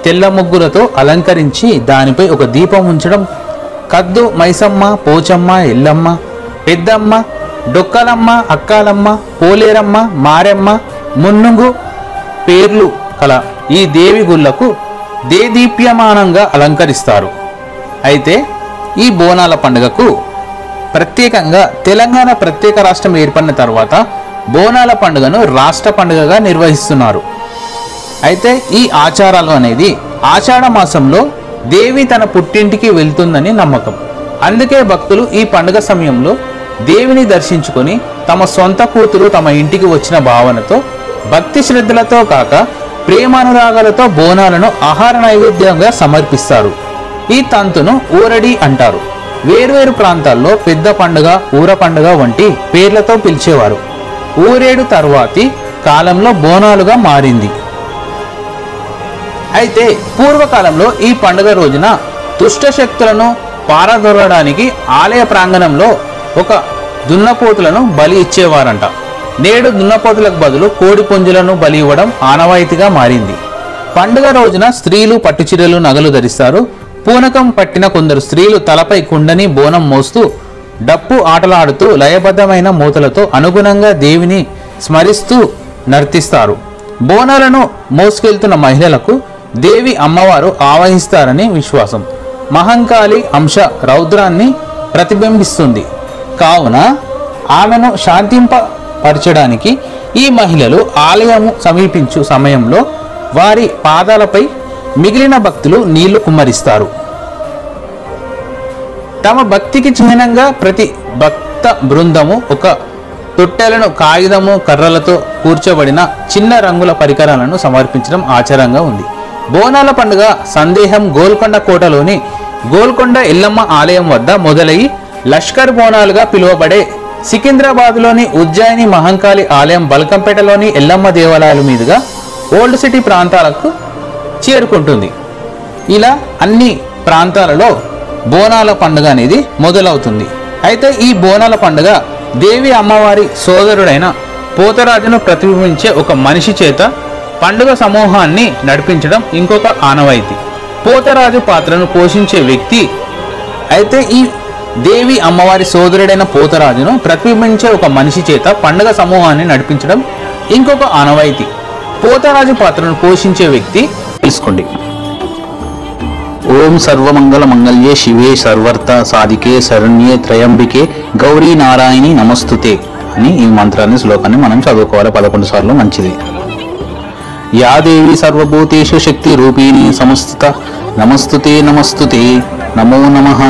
తెల్ల ముగ్గులతో అలంకరించి దానిపై ఒక దీపం ఉంచడం, కద్దు మైసమ్మ, పోచమ్మ, ఎల్లమ్మ, పెద్దమ్మ, డొక్కలమ్మ, అక్కాలమ్మ, పోలేరమ్మ, మారెమ్మ, మున్నుగు పేర్లు కల ఈ దేవి గుళ్లకు దేదీప్యమానంగా అలంకరిస్తారు. అయితే ఈ బోనాల పండుగకు ప్రత్యేకంగా తెలంగాణ ప్రత్యేక రాష్ట్రం ఏర్పడిన తర్వాత బోనాల పండుగను రాష్ట్ర పండుగగా నిర్వహిస్తున్నారు. అయితే ఈ ఆచారాలు అనేది ఆషాఢ మాసంలో దేవి తన పుట్టింటికి వెళ్తుందని నమ్మకం. అందుకే భక్తులు ఈ పండుగ సమయంలో దేవిని దర్శించుకొని తమ సొంత కూతురు తమ ఇంటికి వచ్చిన భావనతో భక్తి శ్రద్ధలతో కాక ప్రేమానురాగాలతో బోనాలను ఆహార నైవేద్యంగా సమర్పిస్తారు. ఈ తంతును ఊరడి అంటారు. వేర్వేరు ప్రాంతాల్లో పెద్ద పండుగ, ఊర పండుగ వంటి పేర్లతో పిలిచేవారు. ఊరేడు తర్వాతి కాలంలో బోనాలుగా మారింది. అయితే పూర్వకాలంలో ఈ పండుగ రోజున దుష్ట శక్తులను పారదొరడానికి ఆలయ ప్రాంగణంలో ఒక దున్నపోతులను బలి ఇచ్చేవారంట. నేడు దున్నపోతులకు బదులు కోడి పుంజులను బలి ఇవ్వడం ఆనవాయితీగా మారింది. పండుగ రోజున స్త్రీలు పట్టుచీరలు, నగలు ధరిస్తారు. పూనకం పట్టిన కొందరు స్త్రీలు తలపై కుండని, బోనం మోస్తూ డప్పు ఆటలాడుతూ లయబద్ధమైన మూతలతో అనుగుణంగా దేవిని స్మరిస్తూ నర్తిస్తారు. బోనాలను మోసుకెళ్తున్న మహిళలకు దేవి అమ్మవారు ఆవహిస్తారని విశ్వాసం. మహంకాళి అంశ రౌద్రాన్ని ప్రతిబింబిస్తుంది కావున ఆమెను శాంతింపపరచడానికి ఈ మహిళలు ఆలయము సమీపించు సమయంలో వారి పాదాలపై మిగిలిన భక్తులు నీళ్లు కుమ్మరిస్తారు. తమ భక్తికి చిహ్నంగా ప్రతి భక్త బృందము ఒక తొట్టెలను, కాగితము, కర్రలతో కూర్చోబడిన చిన్న రంగుల పరికరాలను సమర్పించడం ఆచారంగా ఉంది. బోనాల పండుగ సందేహం గోల్కొండ కోటలోని గోల్కొండ ఎల్లమ్మ ఆలయం వద్ద మొదలయ్యి లష్కర్ బోనాలుగా పిలువబడే సికింద్రాబాద్లోని ఉజ్జయిని మహంకాళి ఆలయం, బల్కంపేటలోని ఎల్లమ్మ దేవాలయాల మీదుగా ఓల్డ్ సిటీ ప్రాంతాలకు చేరుకుంటుంది. ఇలా అన్ని ప్రాంతాలలో బోనాల పండుగ అనేది మొదలవుతుంది. అయితే ఈ బోనాల పండుగ దేవి అమ్మవారి సోదరుడైన పోతరాజును ప్రతిబింబించే ఒక మనిషి చేత పండుగ సమూహాన్ని నడిపించడం ఇంకొక ఆనవాయితీ. పోతరాజు పాత్రను పోషించే వ్యక్తి అయితే ఈ దేవి అమ్మవారి సోదరుడైన పోతరాజును ప్రతిబింబించే ఒక మనిషి చేత పండుగ సమూహాన్ని నడిపించడం ఇంకొక ఆనవాయితీ. పోతరాజు పాత్రను పోషించే వ్యక్తి తెలుసుకోండి. ఓం సర్వమంగళ మంగళ్యే శివే సర్వర్త సాధికే శరణ్యే త్రయంబికే గౌరీ నారాయణి నమస్తుతే అని ఈ మంత్రాన్ని, శ్లోకాన్ని మనం చదువుకోవాలి 11 సార్లు. మంచిది. యాదేవి సర్వభూతేషు శక్తి రూపిణి సమస్తుత నమస్తుతే నమస్తుతే నమో నమః.